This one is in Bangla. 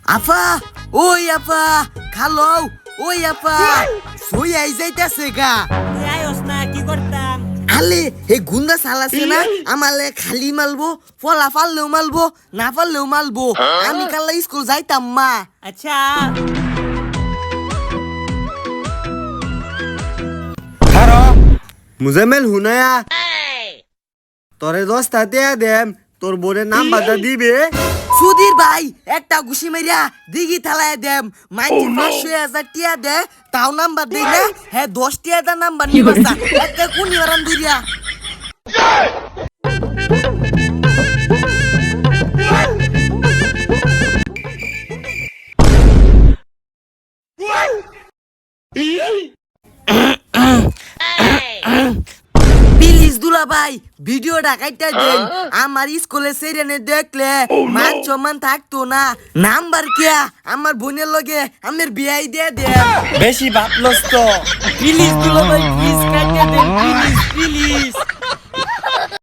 আপা ওই আপা খালো ওই আপা সই আই যাইতাছে গা তুই আয়স না কি করতাম আলে এই গুন্ডা সালাছে না আমালে খালি মালবো ফলা ফাললেও মালবো না ফাললেও মালবো আমি কাল্লা স্কুল যাইতাম মা আচ্ছা হারো মুজামেল হুনায়া তোরে দশটা দেয়া দেম তোর বোনের নাম্বারটা দিবে সুধীর ভাই একটা ঘুষি মারিয়া দিঘি থালায় দেম মাইটি 500,000 টিয়া দে তাও নাম্বার দেই না হ্যাঁ 10 টিয়া দা নাম্বার নিবাসা একটা কোনি ওরান দুইয়া প্লিজ দুলা ভাই ভিডিওটা কাইটা দেন আমার স্কুলে সেরেনে দেখলে মান সম্মান থাকতো না নাম্বার কিয়া আমার বোনের লগে আমার বিয়াই দিয়ে দেন বেশি ভাবলস তো প্লিজ দুলা ভাই প্লিজ কাইটা দেন প্লিজ প্লিজ